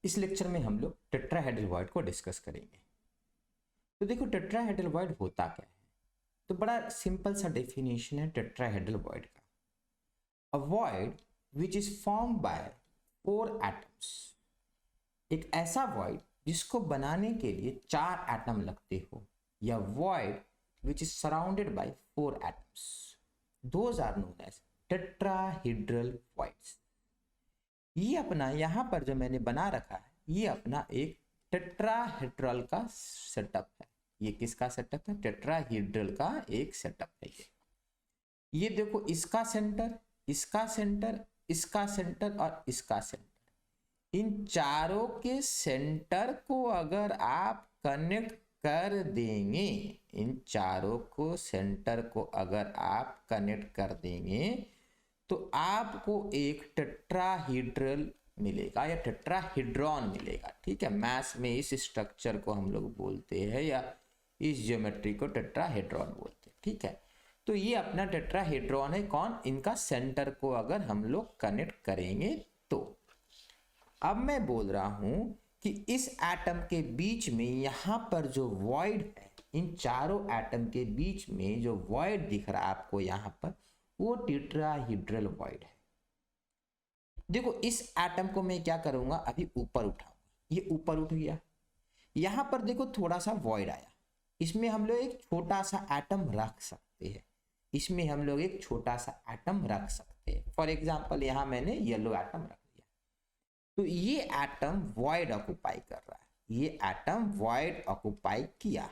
इस लेक्चर में हम लोग टेट्राहेड्रल वॉइड को डिस्कस करेंगे। तो देखो टेट्राहेड्रल वॉइड होता क्या है, तो बड़ा सिंपल सा डेफिनेशन है टेट्राहेड्रल वॉइड का। अ void which is form by 4 atoms, एक ऐसा वॉइड जिसको बनाने के लिए 4 एटम लगते हो, या void which is surrounded by 4 atoms, those are known as tetrahedral voids. ये अपना यहाँ पर जो मैंने बना रखा है, ये अपना एक टेट्राहेड्रल का सेटअप है। ये किसका सेटअप है? टेट्राहेड्रल का एक सेटअप है। ये देखो, इसका सेंटर, इसका सेंटर, इसका सेंटर और इसका सेंटर, इन चारों के सेंटर को अगर आप कनेक्ट कर देंगे, इन चारों को सेंटर को अगर आप कनेक्ट कर देंगे तो आपको एक टेट्राहेड्रल मिलेगा या टेट्राहेड्रॉन मिलेगा। ठीक है, मैथ्स में इस स्ट्रक्चर को हम लोग बोलते हैं या इस ज्योमेट्री को टेट्राहेड्रॉन बोलते हैं। ठीक है, तो ये अपना टेट्राहेड्रॉन है। कौन? इनका सेंटर को अगर हम लोग कनेक्ट करेंगे तो। अब मैं बोल रहा हूं कि इस एटम के बीच में यहां पर जो वॉइड है, इन चारों एटम के बीच में जो वॉइड दिख रहा है आपको यहां पर, वो टेट्राहेड्रल वॉइड है। देखो, इस एटम को मैं क्या करूंगा, अभी ऊपर उठाऊंगा, ये ऊपर उठ गया। यहां पर देखो थोड़ा सा वॉइड आया, इसमें हम लोग एक छोटा सा एटम रख सकते हैं, इसमें हम लोग एक छोटा सा एटम रख सकते हैं। फॉर एग्जांपल यहां मैंने येलो एटम रख दिया, तो ये एटम वॉइड ऑक्युपाई कर रहा है, ये एटम वॉइड ऑक्युपाई किया।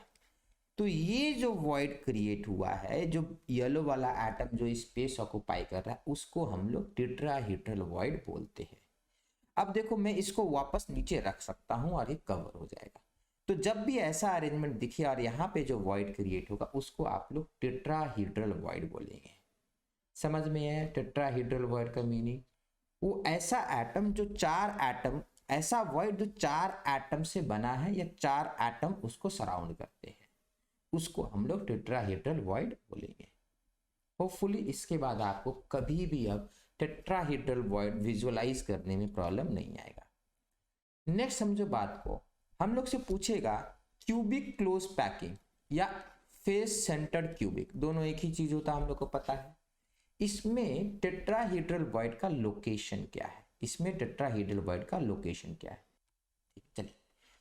तो ये जो वॉइड क्रिएट हुआ है, जो येलो वाला एटम जो स्पेस ऑक्युपाई कर रहा है, उसको हम लोग टेट्राहेड्रल वॉइड बोलते हैं। अब देखो, मैं इसको वापस नीचे रख सकता हूं और ये कवर हो जाएगा। तो जब भी ऐसा अरेंजमेंट दिखे और यहाँ पे जो वॉइड क्रिएट होगा, उसको आप लोग टेट्राहेड्रल वॉइड बोलेंगे। समझ में आया टेट्राहेड्रल वॉइड का मीनिंग? वो ऐसा एटम जो 4 एटम, ऐसा वॉइड जो 4 एटम से बना है या 4 एटम उसको सराउंड करते हैं, उसको हम लोग टेट्राहेड्रल वॉइड बोलेंगे। होपफुली इसके बाद आपको कभी भी अब टेट्राहेड्रल वॉइड विजुअलाइज करने में प्रॉब्लम नहीं आएगा। नेक्स्ट समझो बात को, हम लोग से पूछेगा क्यूबिक क्लोज पैकिंग या फेस सेंटर्ड क्यूबिक, दोनों एक ही चीज होता है, हम लोग को पता है। इसमें टेट्राहेड्रल वॉइड का लोकेशन क्या है? इसमें टेट्राहेड्रल वॉइड का लोकेशन क्या है? चलिए,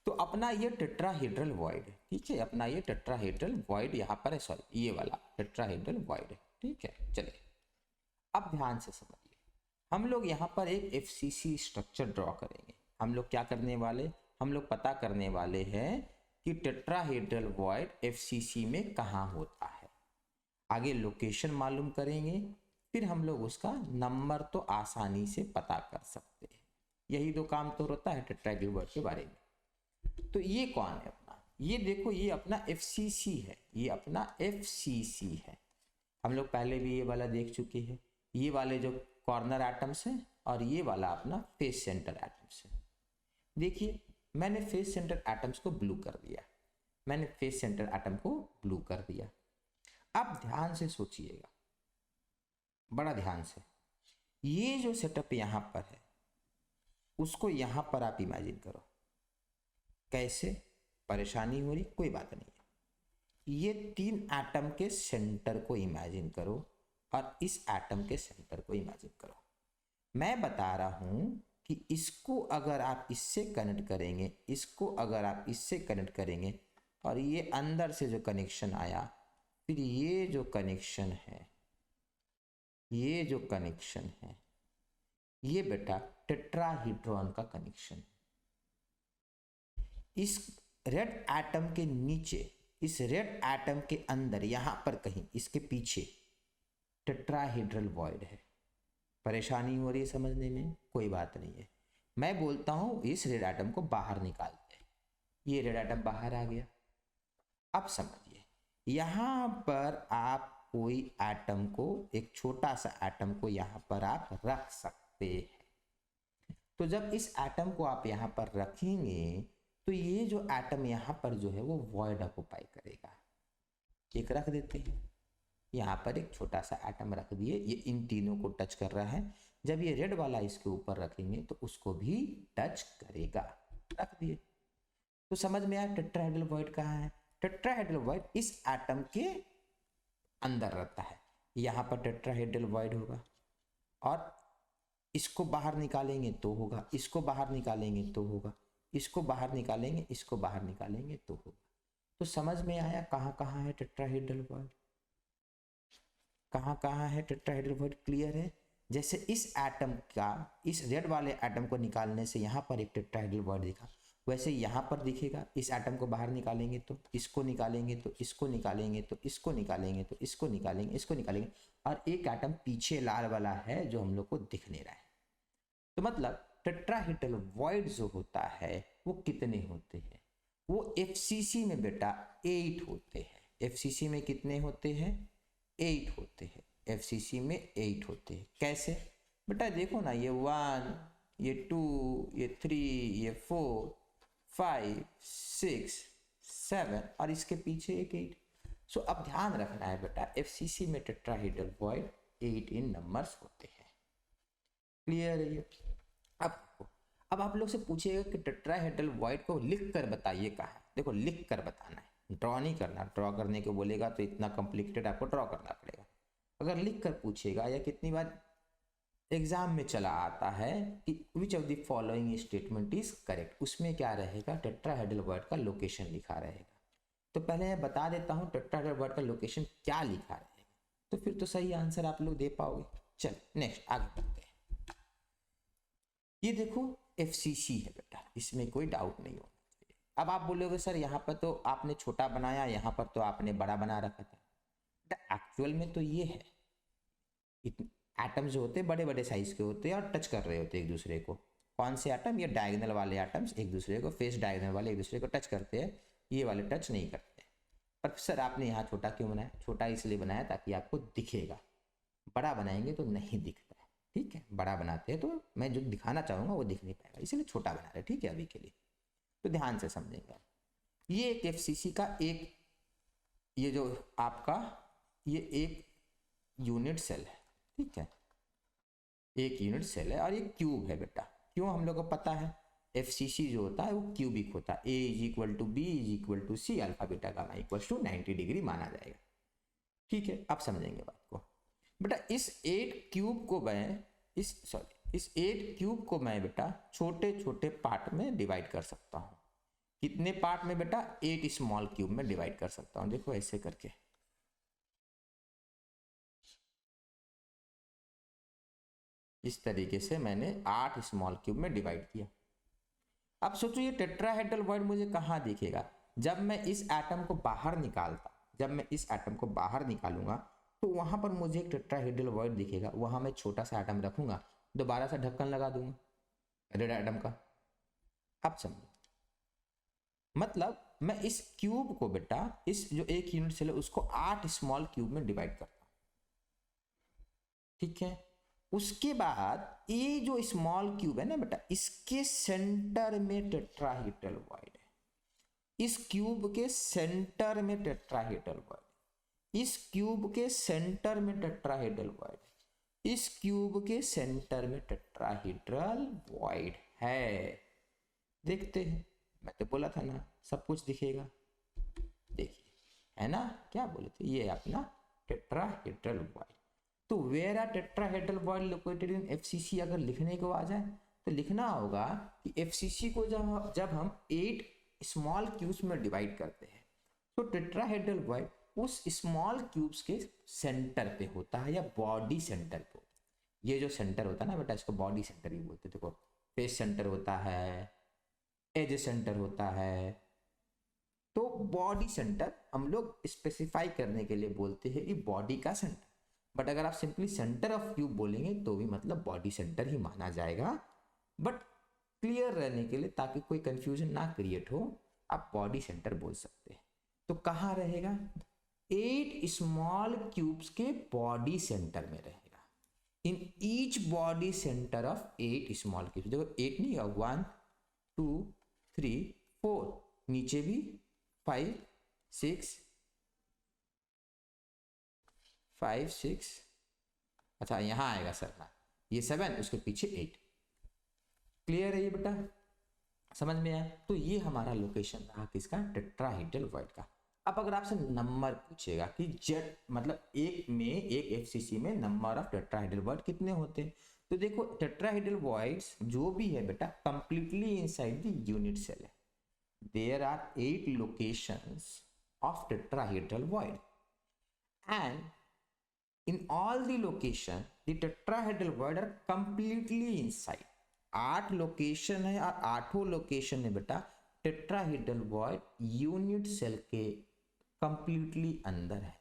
तो अपना ये टेट्राहेड्रल वॉइड है। ठीक है, अपना ये टेट्राहेड्रल वॉइड यहाँ पर है, सॉरी ये वाला टेट्राहेड्रल वॉइड है। ठीक है, चलिए अब ध्यान से समझिए, हम लोग यहाँ पर एक एफसीसी स्ट्रक्चर ड्रॉ करेंगे। हम लोग क्या करने वाले, हम लोग पता करने वाले हैं कि टेट्राहेड्रल वॉइड एफसीसी में कहाँ होता है। आगे लोकेशन मालूम करेंगे, फिर हम लोग उसका नंबर तो आसानी से पता कर सकते हैं। यही दो काम तो होता है टेट्राहेड्रल वॉइड के बारे में। तो ये कौन है अपना? ये देखो, ये अपना एफसीसी है, ये अपना एफसीसी है। हम लोग पहले भी ये वाला देख चुके हैं। ये वाले जो कॉर्नर एटम्स हैं और ये वाला अपना फेस सेंटर एटम्स है। देखिए, मैंने फेस सेंटर एटम्स को ब्लू कर दिया, मैंने फेस सेंटर एटम को ब्लू कर दिया। अब ध्यान से सोचिएगा, बड़ा ध्यान से, ये जो सेटअप यहां पर है उसको यहां पर आप इमेजिन करो। कैसे? परेशानी हो रही? कोई बात नहीं है। ये 3 एटम के सेंटर को इमेजिन करो और इस एटम के सेंटर को इमेजिन करो। मैं बता रहा हूं कि इसको अगर आप इससे कनेक्ट करेंगे, इसको अगर आप इससे कनेक्ट करेंगे और ये अंदर से जो कनेक्शन आया, फिर ये जो कनेक्शन है, ये जो कनेक्शन है, ये बेटा टेट्राहेड्रॉन का कनेक्शन है। इस रेड एटम के नीचे, इस रेड एटम के अंदर, यहां पर कहीं इसके पीछे टेट्राहेड्रल वॉइड है। परेशानी हो रही है समझने में? कोई बात नहीं है। मैं बोलता हूं इस रेड एटम को बाहर निकालते हैं। ये रेड एटम बाहर आ गया। अब समझिए, यहां पर आप कोई एटम को, एक छोटा सा एटम को यहां पर आप रख सकते हैं। तो जब इस एटम को आप यहां पर रखेंगे तो ये जो एटम यहां पर जो है वो वॉइड ऑक्युपाई करेगा। एक रख देते हैं, यहाँ पर एक छोटा सा एटम रख दिए, ये इन तीनों को टच कर रहा है। जब ये रेड वाला इसके ऊपर रखेंगे तो उसको भी टच करेगा। रख दिए। तो समझ में आया टेट्राहेड्रल वॉइड कहाँ है। टेट्राहेड्रल वॉइड इस एटम के अंदर रहता है। यहाँ पर टेट्राहेड्रल वॉइड होगा और इसको बाहर निकालेंगे तो होगा, इसको बाहर निकालेंगे तो होगा, इसको बाहर निकालेंगे, इसको बाहर निकालेंगे तो होगा। तो समझ में आया कहाँ कहाँ है टेट्राहेड्रल वॉइड, कहाँ कहाँ है टेट्राहेड्रल वॉइड। क्लियर है। जैसे इस एटम का, इस रेड वाले एटम को निकालने से यहाँ पर एक टेट्राहेड्रल वॉइड दिखा, वैसे यहाँ पर दिखेगा। इस एटम को बाहर निकालेंगे तो इसको निकालेंगे, तो इसको निकालेंगे, तो इसको निकालेंगे, तो इसको निकालेंगे, इसको निकालेंगे, और एक एटम पीछे लाल वाला है जो हम लोग को दिख नहीं रहा है। तो मतलब टेट्राहेड्रल वॉइड जो होता है वो कितने होते हैं, वो एफसीसी में बेटा 8 होते हैं। एफसीसी में कितने होते हैं, 8 होते हैं। एफसीसी में 8 होते हैं। कैसे बेटा, देखो ना, ये 1, ये 2, ये 3, ये 4, 5, 6, 7 और इसके पीछे एक 8। सो अब ध्यान रखना है बेटा, एफसीसी में टेट्राहेड्रल वॉइड 8 इन नंबर्स होते हैं। क्लियर है ये। अब आप लोग से पूछिएगा कि टेट्राहेड्रल वॉइड को लिख कर बताइए कहाँ है। देखो लिख कर बताना है, ड्रॉ नहीं करना। ड्रॉ करने को बोलेगा तो इतना कॉम्प्लिकेटेड आपको ड्रॉ करना पड़ेगा। अगर लिख कर पूछेगा, या कितनी बार एग्जाम में चला आता है कि which of the following statement is correct, उसमें क्या रहेगा, टेट्राहेड्रल वॉइड का लोकेशन लिखा रहेगा। तो पहले मैं बता देता हूँ टेट्राहेड्रल वॉइड का लोकेशन क्या लिखा रहेगा, तो फिर तो सही आंसर आप लोग दे पाओगे। चल नेक्स्ट आगे बढ़ते हैं। ये देखो एफसीसी है बेटा, इसमें कोई डाउट नहीं होना चाहिए। अब आप बोलोगे सर यहाँ पर तो आपने छोटा बनाया, यहाँ पर तो आपने बड़ा बना रखा था। एक्चुअल में तो ये है, एटम जो होते हैं बड़े बड़े साइज के होते हैं और टच कर रहे होते हैं एक दूसरे को। कौन से एटम, ये डायगोनल वाले एटम्स एक दूसरे को, फेस डायगोनल वाले एक दूसरे को टच करते हैं, ये वाले टच नहीं करते। पर सर आपने यहाँ छोटा क्यों बनाया, छोटा इसलिए बनाया ताकि आपको दिखेगा, बड़ा बनाएंगे तो नहीं दिखता है। ठीक है, बड़ा बनाते हैं तो मैं जो दिखाना चाहूँगा वो दिख नहीं पाएगा, इसलिए छोटा बना रहे। ठीक है, अभी के लिए तो ध्यान से समझेंगे। ये एक एफसीसी का एक, ये जो आपका ये एक यूनिट सेल है। ठीक है, एक यूनिट सेल है और ये क्यूब है बेटा। क्यों, हम लोग को पता है एफसीसी जो होता है वो क्यूबिक होता है। A is equal to B is equal to C, alpha beta gamma equal to 90 degree माना जाएगा। ठीक है, अब समझेंगे बात को बेटा। इस 8 क्यूब को मैं इस 8 क्यूब को मैं बेटा छोटे छोटे पार्ट में डिवाइड कर सकता हूँ। कितने पार्ट में बेटा, 8 स्मॉल क्यूब में डिवाइड कर सकता हूँ। देखो ऐसे करके, इस तरीके से मैंने 8 स्मॉल क्यूब में डिवाइड किया। अब सोचो ये टेट्राहेड्रल वॉइड मुझे कहाँ दिखेगा, जब मैं इस एटम को बाहर निकालता, जब मैं इस एटम को बाहर निकालूंगा तो वहां पर मुझे एक टेट्राहेड्रल वॉइड दिखेगा। वहां मैं छोटा सा एटम रखूंगा, दोबारा से ढक्कन लगा दूंगा रेड एटम का। अब समझो, मतलब मैं इस क्यूब को बेटा, इस जो एक यूनिट सेल है उसको 8 स्मॉल क्यूब में डिवाइड करता हूं। ठीक है, उसके बाद ये जो स्मॉल क्यूब है ना बेटा, इसके सेंटर में टेट्राहेड्रल वॉइड है। इस क्यूब के सेंटर में टेट्राहेड्रल वॉइड, इस क्यूब के सेंटर में टेट्राहेड्रल वॉइड, इस क्यूब के सेंटर में टेट्राहेड्रल वॉइड है। देखते हैं, मैं तो बोला था ना सब कुछ दिखेगा। देखिए, है ना, क्या बोले थे, ये अपना टेट्राहेड्रल वॉइड। तो where are tetrahedral void located in FCC, अगर लिखने को आ जाए तो लिखना होगा कि एफसीसी को जब हम 8 स्मॉल क्यूब्स में डिवाइड करते हैं तो टेट्राहेड्रल वॉइड उस स्मॉल क्यूब्स के सेंटर पे होता है, या बॉडी सेंटर पे होता है। ये जो सेंटर होता है ना बेटा, इसको बॉडी सेंटर ही बोलते हैं। देखो फेस सेंटर होता है, एज सेंटर होता है, तो बॉडी सेंटर हम लोग स्पेसिफाई करने के लिए बोलते हैं कि बॉडी का सेंटर। बट अगर आप सिंपली सेंटर ऑफ क्यूब बोलेंगे तो भी मतलब बॉडी सेंटर ही माना जाएगा। बट क्लियर रहने के लिए, ताकि कोई कंफ्यूजन ना क्रिएट हो, आप बॉडी सेंटर बोल सकते हैं। तो कहाँ रहेगा, 8 स्मॉल क्यूब्स के बॉडी सेंटर में रहेगा। In each body centre of 8 small cubes. देखो 8 नहीं है, 1 2 3 4, नीचे भी 5 6 5 6, अच्छा यहाँ आएगा सर ना, ये 7, उसके पीछे 8। क्लियर है ये बेटा। समझ में आया? तो ये हमारा लोकेशन रहा किसका, टेट्राहेड्रल वॉइड का। अब अगर आपसे नंबर पूछेगा कि जेड मतलब एक एफसीसी में नंबर ऑफ टेट्राहेड्रल वॉइड कितने होते हैं, तो देखो टेट्राहेड्रल वॉइड्स जो भी है बेटा completely inside the unit cell है। There are 8 locations of tetrahedral void and in all the location the tetrahedral void are completely inside। 8 location है और 8 लोकेशन है बेटा टेट्राहेड्रल वॉइड यूनिट सेल के कंप्लीटली अंदर है।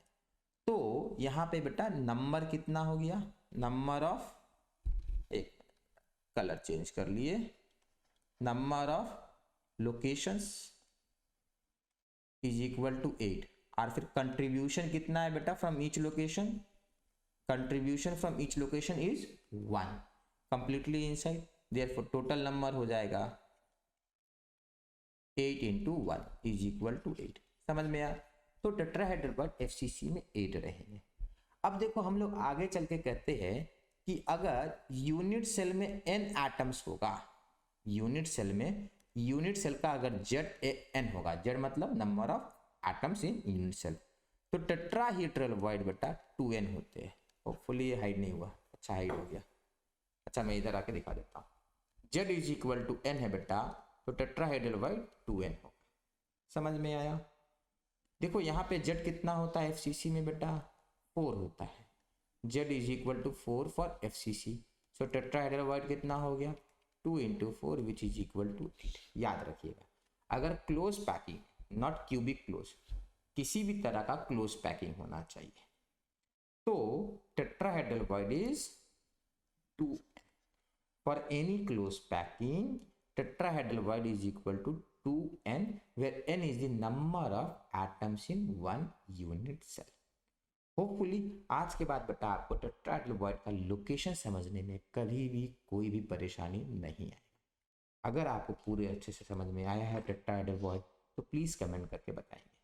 तो यहाँ पे बेटा नंबर कितना हो गया, नंबर ऑफ, एक कलर चेंज कर लिए, number of locations is equal to 8 और फिर कंट्रीब्यूशन कितना है बेटा from each location, contribution from each location is 1 completely inside, therefore total number हो जाएगा 8 इंटू 1 इज इक्वल टू 8। समझ में आया? तो टेट्राहेड्रल वॉइड एफसीसी में 8 रहेंगे। अब देखो हम लोग आगे चल के कहते हैं कि अगर यूनिट सेल में n एटम्स होगा, यूनिट सेल का अगर Zn होगा, Z मतलब number of atoms in unit cell, तो टेट्राहेड्रल वॉइड बेटा 2n होते हैं। होपफुली ये हाइड नहीं हुआ, अच्छा हाइड हो गया। अच्छा मैं इधर आके दिखा देता हूँ। Z is equal to n है बेटा, तो टेट्राहेड्रल वॉइड 2n होगा। समझ में आया? देखो यहाँ पे Z कितना होता है एफसीसी में बेटा, 4 होता है। Z is equal to 4 for FCC, so tetrahedral void कितना हो गया, 2 into 4 which is equal to 8। याद रखिएगा अगर close packing, not cubic close, किसी भी तरह का क्लोज पैकिंग होना चाहिए तो tetrahedral void is 2n। For any close packing tetrahedral void is equal to 2n where n is the number of atoms in one unit cell। Hopefully आज के बाद बेटा आपको टेट्राहेड्रल वॉइड का लोकेशन समझने में कभी भी कोई भी परेशानी नहीं आएगी। अगर आपको पूरे अच्छे से समझ में आया है टेट्राहेड्रल वॉइड तो प्लीज कमेंट करके बताएंगे।